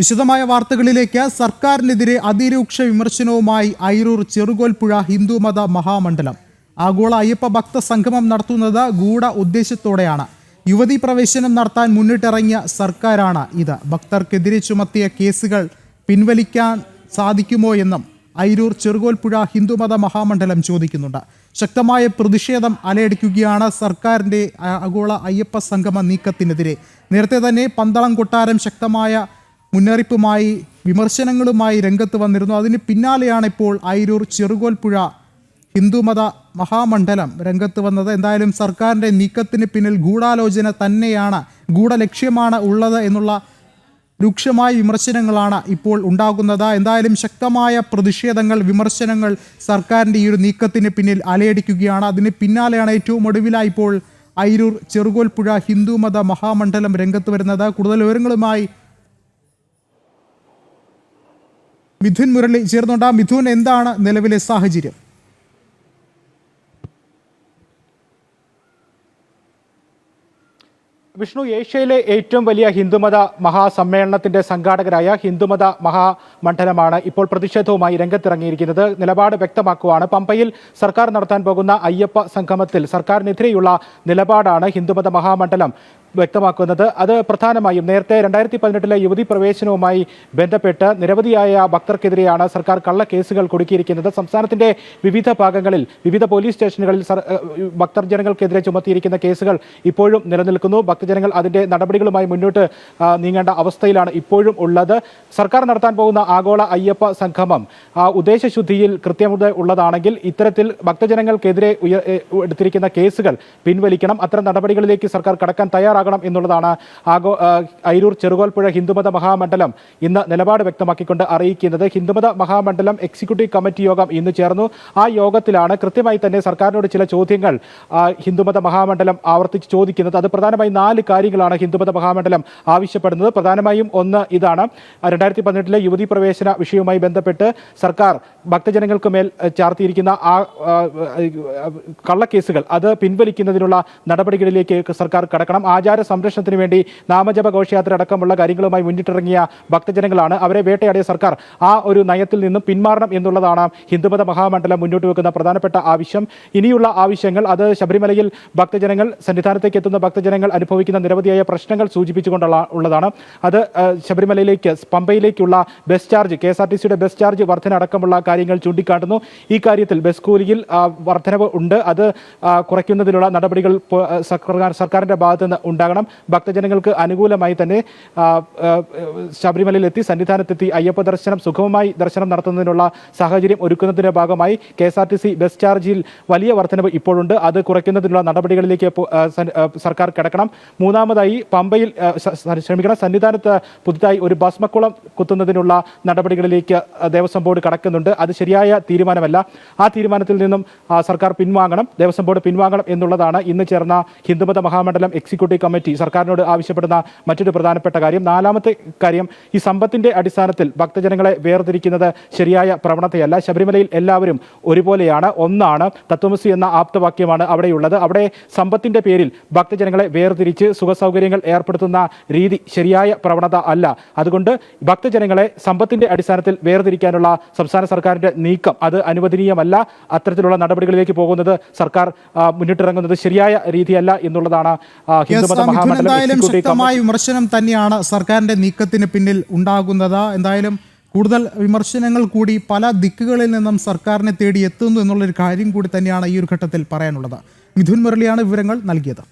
വിശദമായ വാർത്തകളിലേക്ക്. സർക്കാരിനെതിരെ അതിരൂക്ഷ വിമർശനവുമായി അയിരൂർ ചെറുകോൽപ്പുഴ ഹിന്ദുമത മഹാമണ്ഡലം. ആഗോള അയ്യപ്പ ഭക്ത സംഗമം നടത്തുന്നത് ഗൂഢ ഉദ്ദേശത്തോടെയാണ്. യുവതീ പ്രവേശനം നടത്താൻ മുന്നിട്ടിറങ്ങിയ സർക്കാരാണ് ഇത്. ഭക്തർക്കെതിരെ ചുമത്തിയ കേസുകൾ പിൻവലിക്കാൻ സാധിക്കുമോ എന്നും അയിരൂർ ചെറുകോൽപ്പുഴ ഹിന്ദുമത മഹാമണ്ഡലം ചോദിക്കുന്നുണ്ട്. ശക്തമായ പ്രതിഷേധം അലയടിക്കുകയാണ് സർക്കാരിൻ്റെ ആഗോള അയ്യപ്പ സംഗമ നീക്കത്തിനെതിരെ. നേരത്തെ തന്നെ പന്തളം കൊട്ടാരം ശക്തമായ മുന്നറിയിപ്പുമായി വിമർശനങ്ങളുമായി രംഗത്ത് വന്നിരുന്നു. അതിന് പിന്നാലെയാണ് ഇപ്പോൾ അയിരൂർ ചെറുകോൽപ്പുഴ ഹിന്ദുമത മഹാമണ്ഡലം രംഗത്ത് വന്നത്. എന്തായാലും സർക്കാരിൻ്റെ നീക്കത്തിന് പിന്നിൽ ഗൂഢാലോചന തന്നെയാണ്, ഗൂഢലക്ഷ്യമാണ് ഉള്ളത് എന്നുള്ള രൂക്ഷമായ വിമർശനങ്ങളാണ് ഇപ്പോൾ ഉണ്ടാകുന്നത്. എന്തായാലും ശക്തമായ പ്രതിഷേധങ്ങൾ, വിമർശനങ്ങൾ സർക്കാരിൻ്റെ ഈ ഒരു നീക്കത്തിന് പിന്നിൽ അലയടിക്കുകയാണ്. അതിന് പിന്നാലെയാണ് ഏറ്റവും ഒടുവിലായി ഇപ്പോൾ അയിരൂർ ചെറുകോൽപ്പുഴ ഹിന്ദുമത മഹാമണ്ഡലം രംഗത്ത് വരുന്നത്. കൂടുതൽ വിവരങ്ങളുമായി മിഥുൻ മുരളി ചേർന്നുണ്ട്. മിഥുൻ, എന്താണ് നിലവിലെ സാഹചര്യം? വിഷ്ണു, ഏഷ്യയിലെ ഏറ്റവും വലിയ ഹിന്ദുമത മഹാസമ്മേളനത്തിന്റെ സംഘാടകരായ ഹിന്ദുമത മഹാമണ്ഡലമാണ് ഇപ്പോൾ പ്രതിഷേധവുമായി രംഗത്തിറങ്ങിയിരിക്കുന്നത്. നിലപാട് വ്യക്തമാക്കുവാണ്. പമ്പയിൽ സർക്കാർ നടത്താൻ പോകുന്ന അയ്യപ്പ സംഗമത്തിൽ സർക്കാരിനെതിരെയുള്ള നിലപാടാണ് ഹിന്ദുമത മഹാമണ്ഡലം വ്യക്തമാക്കുന്നത്. അത് പ്രധാനമായും നേരത്തെ 2018 യുവതി പ്രവേശനവുമായി ബന്ധപ്പെട്ട് നിരവധിയായ ഭക്തർക്കെതിരെയാണ് സർക്കാർ കള്ളക്കേസുകൾ കൊടുക്കിയിരിക്കുന്നത്. സംസ്ഥാനത്തിന്റെ വിവിധ ഭാഗങ്ങളിൽ, വിവിധ പോലീസ് സ്റ്റേഷനുകളിൽ ഭക്തജനങ്ങൾക്കെതിരെ ചുമത്തിയിരിക്കുന്ന കേസുകൾ ഇപ്പോഴും നിലനിൽക്കുന്നു. ഭക്തജനങ്ങൾ അതിന്റെ നടപടികളുമായി മുന്നോട്ട് നീങ്ങേണ്ട അവസ്ഥയിലാണ് ഇപ്പോഴും ഉള്ളത്. സർക്കാർ നടത്താൻ പോകുന്ന ആഗോള അയ്യപ്പ സംഗമം ഉദ്ദേശശുദ്ധിയിൽ കൃത്യത ഉള്ളതാണെങ്കിൽ ഇത്തരത്തിൽ ഭക്തജനങ്ങൾക്കെതിരെ എടുത്തിരിക്കുന്ന കേസുകൾ പിൻവലിക്കണം. അത്തരം നടപടികളിലേക്ക് സർക്കാർ കടക്കാൻ തയ്യാറാകണം എന്നുള്ളതാണ് അയിരൂർ ചെറുകോൽപ്പുഴ ഹിന്ദുമത മഹാമണ്ഡലം ഇന്ന് നിലപാട് വ്യക്തമാക്കിക്കൊണ്ട് അറിയിക്കുന്നത്. ഹിന്ദുമത മഹാമണ്ഡലം എക്സിക്യൂട്ടീവ് കമ്മിറ്റി യോഗം ഇന്ന് ചേർന്നു. ആ യോഗത്തിലാണ് കൃത്യമായി തന്നെ സർക്കാരിനോട് ചില ചോദ്യങ്ങൾ ഹിന്ദുമത മഹാമണ്ഡലം ആവർത്തിച്ച് ചോദിക്കുന്നത്. അത് പ്രധാനമായും 4 കാര്യങ്ങളാണ് ഹിന്ദുമത മഹാമണ്ഡലം ആവശ്യപ്പെടുന്നത്. പ്രധാനമായും ഒന്ന് ഇതാണ്: 2018 യുവതി പ്രവേശന വിഷയവുമായി ബന്ധപ്പെട്ട് സർക്കാർ ഭക്തജനങ്ങൾക്ക് മേൽ ചാർത്തിയിരിക്കുന്ന ആ കള്ളക്കേസുകൾ അത് പിൻവലിക്കുന്നതിനുള്ള നടപടികളിലേക്ക് സർക്കാർ കടക്കണം. ആചാര സംരക്ഷണത്തിന് വേണ്ടി നാമജപ ഘോഷയാത്ര അടക്കമുള്ള കാര്യങ്ങളുമായി മുന്നിട്ടിറങ്ങിയ ഭക്തജനങ്ങളാണ്. അവരെ വേട്ടയാടിയ സർക്കാർ ആ ഒരു നയത്തിൽ നിന്നും പിന്മാറണം എന്നുള്ളതാണ് ഹിന്ദുമത മഹാമണ്ഡലം മുന്നോട്ട് വെക്കുന്ന പ്രധാനപ്പെട്ട ആവശ്യം. ഇനിയുള്ള ആവശ്യങ്ങൾ അത് ശബരിമലയിൽ ഭക്തജനങ്ങൾ, സന്നിധാനത്തേക്ക് എത്തുന്ന ഭക്തജനങ്ങൾ അനുഭവിക്കുന്ന നിരവധിയായ പ്രശ്നങ്ങൾ ഉള്ളതാണ്. അത് ശബരിമലയിലേക്ക്, പമ്പയിലേക്കുള്ള ബസ് ചാർജ്, KSRTCയുടെ ബസ് ചാർജ് വർധന അടക്കമുള്ള കാര്യങ്ങൾ ചൂണ്ടിക്കാട്ടുന്നു. ഈ കാര്യത്തിൽ ബസ് കൂലിയിൽ വർധനവ് ഉണ്ട്. അത് കുറയ്ക്കുന്നതിനുള്ള നടപടികൾ സർക്കാരിന്റെ ഭാഗത്ത് നിന്ന് ഉണ്ടാകണം. ഭക്തജനങ്ങൾക്ക് അനുകൂലമായി തന്നെ ശബരിമലയിൽ എത്തി, സന്നിധാനത്തെത്തി അയ്യപ്പ ദർശനം സുഗമമായി ദർശനം നടത്തുന്നതിനുള്ള സാഹചര്യം ഒരുക്കുന്നതിന്റെ ഭാഗമായി KSRTC ബസ് ചാർജിൽ വലിയ വർധനവ് ഇപ്പോഴുണ്ട്. അത് കുറയ്ക്കുന്നതിനുള്ള നടപടികളിലേക്ക് സർക്കാർ കിടക്കണം. മൂന്നാമതായി സന്നിധാനത്ത് പുതുതായി ഒരു ഭസ്മക്കുളം കുത്തുന്നതിനുള്ള നടപടികളിലേക്ക് ദേവസ്വം ബോർഡ് കടക്കുന്നുണ്ട്. അത് ശരിയായ തീരുമാനമല്ല. ആ തീരുമാനത്തിൽ നിന്നും സർക്കാർ പിൻവാങ്ങണം, ദേവസ്വം ബോർഡ് പിൻവാങ്ങണം എന്നുള്ളതാണ് ഇന്ന് ചേർന്ന ഹിന്ദുമത മഹാമണ്ഡലം എക്സിക്യൂട്ടീവ് കമ്മിറ്റി സർക്കാരിനോട് ആവശ്യപ്പെടുന്ന മറ്റൊരു പ്രധാനപ്പെട്ട കാര്യം. 4ാമത്തെ കാര്യം, ഈ സമ്പത്തിന്റെ അടിസ്ഥാനത്തിൽ ഭക്തജനങ്ങളെ വേർതിരിക്കുന്നത് ശരിയായ പ്രവണതയല്ല. ശബരിമലയിൽ എല്ലാവരും ഒരുപോലെയാണ്, ഒന്നാണ്. തത്വമസി എന്ന ആപ്തവാക്യമാണ് അവിടെയുള്ളത്. അവിടെ സമ്പത്തിന്റെ പേരിൽ ഭക്തജനങ്ങളെ വേർതിരിച്ച് സുഖസൗകര്യങ്ങൾ ഏർപ്പെടുത്തുന്ന രീതി ശരിയായ പ്രവണത അല്ല. അതുകൊണ്ട് ഭക്തജനങ്ങളെ സമ്പത്തിന്റെ അടിസ്ഥാനത്തിൽ വേർതിരിക്കാനുള്ള സംസ്ഥാന സർക്കാരിന്റെ നീക്കം അത് അനുവദനീയമല്ല. അത്തരത്തിലുള്ള നടപടികളിലേക്ക് പോകുന്നത് സർക്കാർ മുന്നിട്ടിറങ്ങുന്നത് ശരിയായ രീതിയല്ല എന്നുള്ളതാണ് എന്തായാലും ശക്തമായ വിമർശനം തന്നെയാണ് സർക്കാരിന്റെ നീക്കത്തിന് പിന്നിൽ ഉണ്ടാകുന്നത്. എന്തായാലും കൂടുതൽ വിമർശനങ്ങൾ കൂടി പല ദിക്കുകളിൽ നിന്നും സർക്കാരിനെ തേടി എത്തുന്നു എന്നുള്ളൊരു കാര്യം കൂടി തന്നെയാണ് ഈ ഒരു ഘട്ടത്തിൽ പറയാനുള്ളത്. മിഥുൻ മുരളിയാണ് വിവരങ്ങൾ നൽകിയത്.